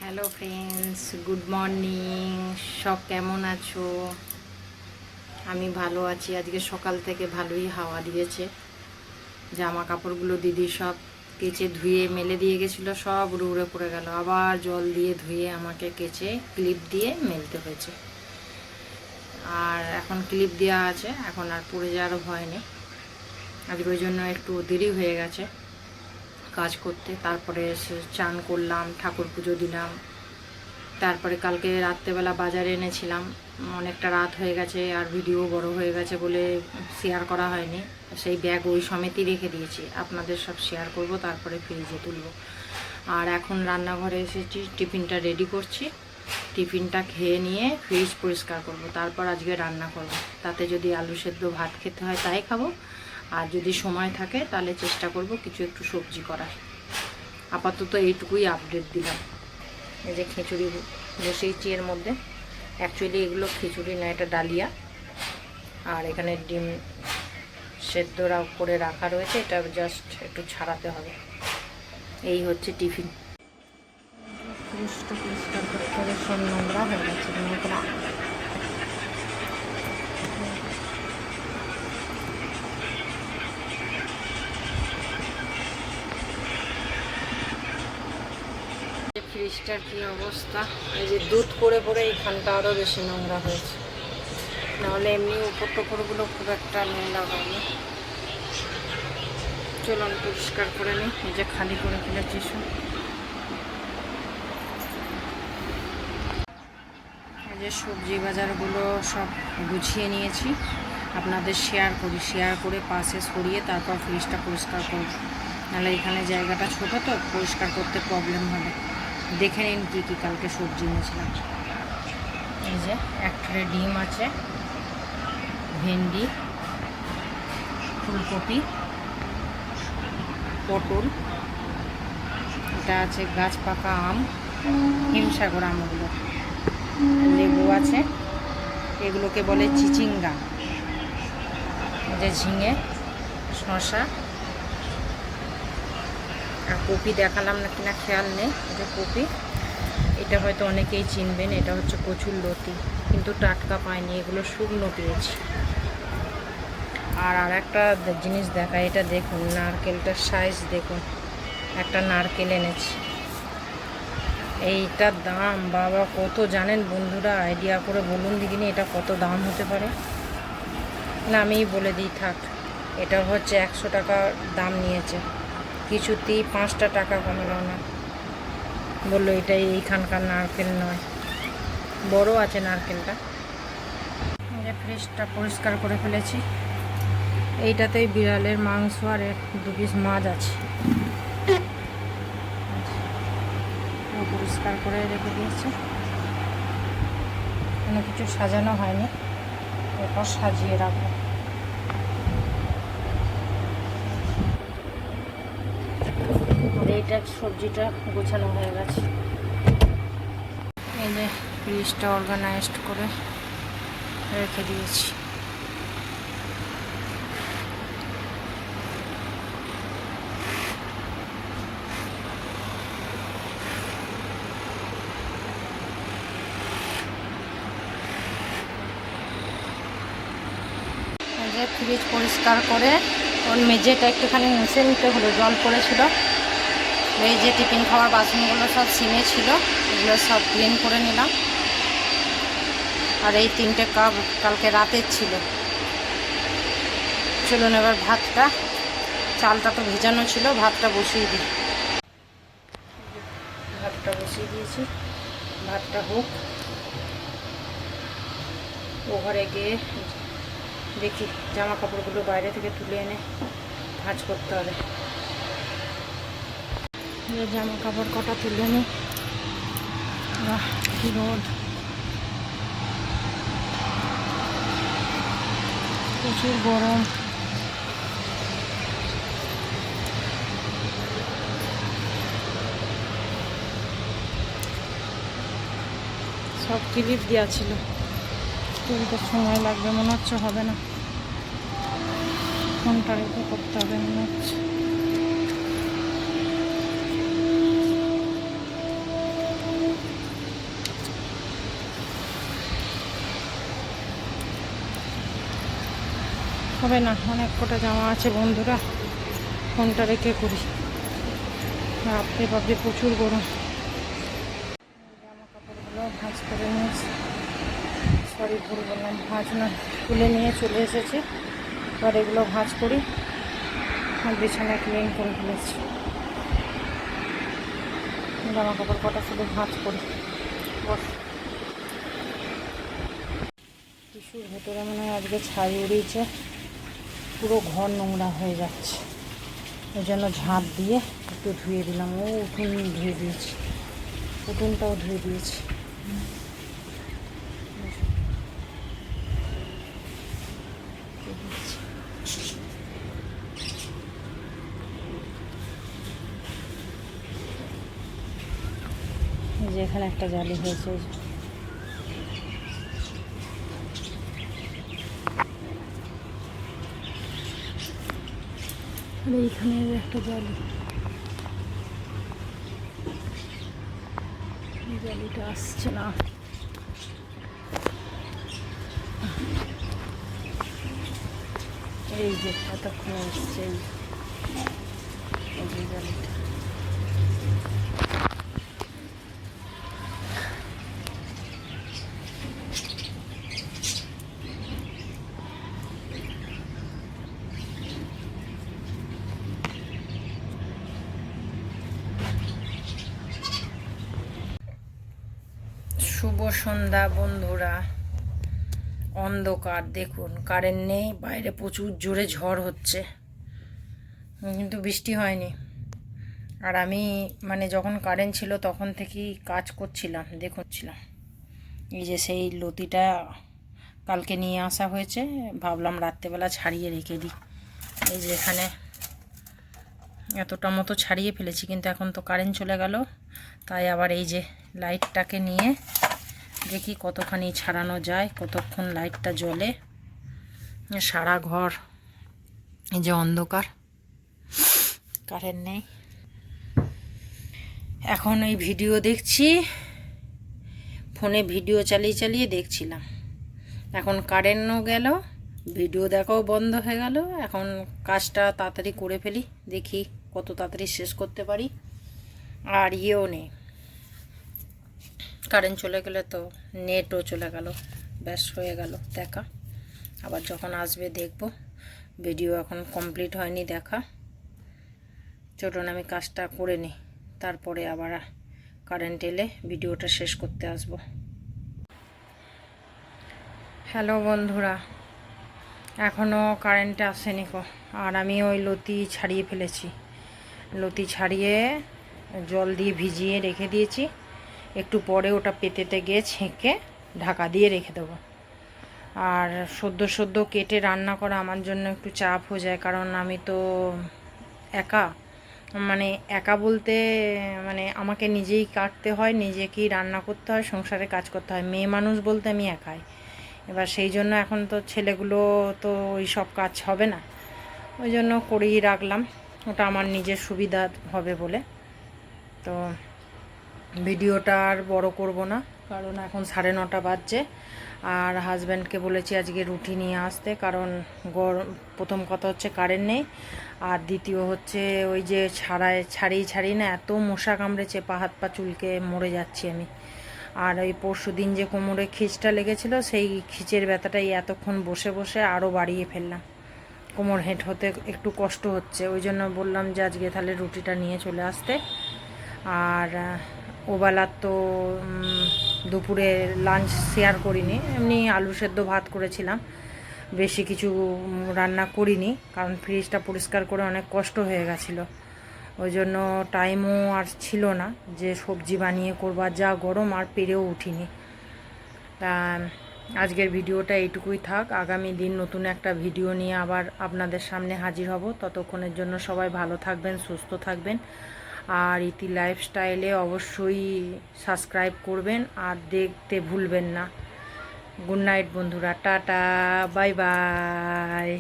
Hello friends, good morning. সব কেমন আছো? আমি ভালো আছি। আজকে সকাল থেকে ভালোই হাওয়া দিয়েছে। জামা কাপড়গুলো দিদি সব কেচে ধুয়ে মেলে দিয়ে গেছিলো, সব উড়ে উড়ে পড়ে গেল। আবার জল দিয়ে ধুয়ে আমাকে কেচে ক্লিপ দিয়ে মেলতে হয়েছে। আর এখন ক্লিপ দেওয়া আছে, এখন আর পড়ে যাওয়ারও ভয় নেই। আজকে ওই জন্য একটু দেরি হয়ে গেছে কাজ করতে। তারপরে চান করলাম, ঠাকুর পুজো দিলাম। তারপরে কালকে রাত্রেবেলা বাজারে এনেছিলাম, অনেকটা রাত হয়ে গেছে আর ভিডিও বড় হয়ে গেছে বলে শেয়ার করা হয়নি। সেই ব্যাগ ওই সমেতই রেখে দিয়েছি, আপনাদের সব শেয়ার করব, তারপরে ফ্রিজে তুলব। আর এখন রান্নাঘরে এসেছি, টিফিনটা রেডি করছি। টিফিনটা খেয়ে নিয়ে ফ্রিজ পরিষ্কার করব, তারপর আজকে রান্না করব। তাতে যদি আলু সেদ্ধ ভাত খেতে হয় তাই খাবো, আর যদি সময় থাকে তাহলে চেষ্টা করব কিছু একটু সবজি করার। আপাতত এইটুকুই আপডেট দিলাম। এই যে খিচুড়ি বসিয়েছি এর মধ্যে। অ্যাকচুয়ালি এগুলো খিচুড়ি না, এটা ডালিয়া। আর এখানে ডিম সেদ্ধ করে রাখা রয়েছে, এটা জাস্ট একটু ছাড়াতে হবে। এই হচ্ছে টিফিন। ফ্রিজটা পরিষ্কার করতে হবে, সব নোংরা হয়ে গেছে নোংরা। ফ্রিজটার কি অবস্থা! এই যে দুধ পরে পরে এইখানটা আরও বেশি নোংরা হয়েছে, নাহলে এমনি উপর টোপরগুলো খুব একটা নোংরা হয়নি। চলুন পরিষ্কার করে নিই। এই যে খালি করে ফেলেছি সব। এই যে সবজি বাজারগুলো সব গুছিয়ে নিয়েছি, আপনাদের শেয়ার করি। শেয়ার করে পাশে সরিয়ে তারপর ফ্রিজটা পরিষ্কার করব, নাহলে এখানে জায়গাটা ছোটো তো পরিষ্কার করতে প্রবলেম হবে। দেখে নিন কী কী কালকে সবজি এনেছিলাম। এই যে এক ট্রে ডিম আছে, ভেন্ডি, ফুলকপি, পটল, এটা আছে গাছ পাকা আম, হিমসাগর আমগুলো, লেবু আছে, এগুলোকে বলে চিচিঙ্গা, যে ঝিঙে, শসা, আর কপি দেখালাম না কিনা খেয়াল নেই। এটা কপি, এটা হয়তো অনেকেই চিনবেন, এটা হচ্ছে কচুর লতি, কিন্তু টাটকা পাইনি, এগুলো শুকনো পেয়েছি। আর একটা জিনিস দেখা, এটা দেখুন নারকেলটার সাইজ দেখুন, একটা নারকেল এনেছি। এইটার দাম বাবা কত জানেন বন্ধুরা? আইডিয়া করে বলুন দিকিনি এটা কত দাম হতে পারে। না আমিই বলে দিই থাক, এটা হচ্ছে 100 টাকা দাম নিয়েছে, কিছুতেই 5টা টাকা কমালো না। বললো এটা এইখানকার নারকেল নয়, বড় আছে নারকেলটা। এই ফ্রিজটা পরিষ্কার করে ফেলেছি। এইটাতেই বিড়ালের মাংস আর 2 পিস মাছ আছে, পরিষ্কার করে রেখে দিয়েছি। কোনো কিছু সাজানো হয়নি, এরপর সাজিয়ে রাখবো। এইটা সবজিটা গোছানো হয়ে গেছে। এই যে ফ্রিজটা অর্গানাইজড করে রেখে দিয়েছি। যে ফ্রিজ পরিষ্কার করে ওর মেঝেটা একটুখানি মুছে নিতে হলো, জল পড়েছিল। এই যে টিফিন খাওয়ার বাসনগুলো সব সিমে ছিল, এগুলো সব ক্লিন করে নিলাম। আর এই 3টে কাপ কালকে রাতের ছিল। চলুন এবার ভাতটা, চালটা তো ভেজানো ছিল, ভাতটা বসিয়ে দিই। ভাতটা বসিয়ে দিয়েছি, ভাতটা হোক। ও ঘরে গিয়ে দেখি জামা কাপড়গুলো বাইরে থেকে তুলে এনে ভাঁজ করতে হবে। জামা কাপড় কটা তুলে নিই। কি রোদ, প্রচুর গরম। সব ক্লিপ দেওয়া ছিল, তুলতে সময় লাগবে মনে হচ্ছে, হবে না। ফোনটা রেখে করতে হবে মনে হচ্ছে। হবে না, অনেক কটা জামা আছে বন্ধুরা, ফোনটা রেখে করি। বাপরে বাপরে প্রচুর গরম। জামা কাপড়গুলো ভাঁজ করে নিয়েছি, সরি ভুল বললাম, ভাঁজ না, তুলে নিয়ে চলে এসেছি। এবার এগুলো ভাঁজ করি, আর বিছানা ক্লিন করে ফেলেছি। জামা কাপড় কটা শুধু ভাঁজ করি। বস, টিস্যুর ভেতরে মনে হয় আজকে ছাই উড়িয়েছে, পুরো ঘর নোংরা হয়ে যাচ্ছে। ওই জন্য ঝাঁপ দিয়ে একটু ধুয়ে দিলাম। ও উঠোন ধুয়ে দিয়েছি, উঠোনটাও ধুয়ে দিয়েছি। এই যে এখানে একটা জালি হয়েছে, আর এইখানে একটা জালি, জালিটা আসছে না। এই যে এতক্ষণ আসছে, এই যে জালিটা। শুভ সন্ধ্যা বন্ধুরা। অন্ধকার, দেখুন কারেন্ট নেই, বাইরে প্রচুর জোরে ঝড় হচ্ছে, কিন্তু বৃষ্টি হয়নি। আর আমি মানে যখন কারেন্ট ছিল তখন থেকেই কাজ করছিলাম, দেখছিলাম। এই যে সেই লতিটা কালকে নিয়ে আসা হয়েছে, ভাবলাম রাত্রেবেলা ছাড়িয়ে রেখে দিই। এই যে এখানে এতটা মতো ছাড়িয়ে ফেলেছি, কিন্তু এখন তো কারেন্ট চলে গেল, তাই আবার এই যে লাইটটাকে নিয়ে দেখি কতখানি ছাড়ানো যায়, কতক্ষণ লাইটটা জ্বলে। সারা ঘর এই যে অন্ধকার, কারেন্ট নেই। এখন এই ভিডিও দেখছি, ফোনে ভিডিও চালিয়ে চালিয়ে দেখছিলাম। এখন কারেন্টও গেল, ভিডিও দেখাও বন্ধ হয়ে গেল। এখন কাজটা তাড়াতাড়ি করে ফেলি, দেখি কত তাড়াতাড়ি শেষ করতে পারি। আর ইয়েও নেই, কারেন্ট চলে গেলে তো নেটও চলে গেল, ব্যাস হয়ে গেল দেখা। আবার যখন আসবে দেখব। ভিডিও এখন কমপ্লিট হয়নি দেখা। চলুন আমি কাজটা করে নিই, তারপরে আবার কারেন্ট এলে ভিডিওটা শেষ করতে আসব। হ্যালো বন্ধুরা, এখনও কারেন্ট আসেনি কো। আর আমি ওই লতি ছাড়িয়ে ফেলেছি, লতি ছাড়িয়ে জল দিয়ে ভিজিয়ে রেখে দিয়েছি। একটু পরে ওটা পেতেতে গিয়ে ছেঁকে ঢাকা দিয়ে রেখে দেবো। আর সদ্য সদ্য কেটে রান্না করা আমার জন্য একটু চাপ হয়ে যায়, কারণ আমি তো একা, মানে একা বলতে মানে আমাকে নিজেই কাটতে হয়, নিজেকেই রান্না করতে হয়, সংসারে কাজ করতে হয়। মেয়ে মানুষ বলতে আমি একাই। এবার সেই জন্য এখন তো ছেলেগুলো তো ওই সব কাজ হবে না, ওই জন্য করেই রাখলাম, ওটা আমার নিজের সুবিধা হবে বলে। তো ভিডিওটা আর বড় করব না, কারণ এখন 9:30 বাজছে। আর হাজব্যান্ডকে বলেছি আজকে রুটি নিয়ে আসতে, কারণ প্রথম কথা হচ্ছে কারেন্ট নেই, আর দ্বিতীয় হচ্ছে ওই যে ছাড়িয়ে না, এত মশা কামড়েছে, পা হাত পা চুলকে মরে যাচ্ছি আমি। আর ওই পরশু দিন যে কোমরে খিঁচটা লেগেছিল, সেই খিঁচের ব্যথাটাই এতক্ষণ বসে বসে আরও বাড়িয়ে ফেললাম। কোমর হেঁট হতে একটু কষ্ট হচ্ছে, ওই জন্য বললাম যে আজকে তাহলে রুটিটা নিয়ে চলে আসতে। আর ওবেলার তো দুপুরে লাঞ্চ শেয়ার করিনি, এমনি আলু সেদ্ধ ভাত করেছিলাম, বেশি কিছু রান্না করিনি, কারণ ফ্রিজটা পরিষ্কার করে অনেক কষ্ট হয়ে গেছিলো। ওই জন্য টাইমও আর ছিল না যে সবজি বানিয়ে করবার, যা গরম আর পেরেও উঠিনি। তা আজকের ভিডিওটা এইটুকুই থাক, আগামী দিন নতুন একটা ভিডিও নিয়ে আবার আপনাদের সামনে হাজির হব। ততক্ষণের জন্য সবাই ভালো থাকবেন, সুস্থ থাকবেন। আর ইতি লাইফস্টাইলে অবশ্যই সাবস্ক্রাইব করবেন আর দেখতে ভুলবেন না। গুড নাইট বন্ধুরা, টাটা, বাই বাই।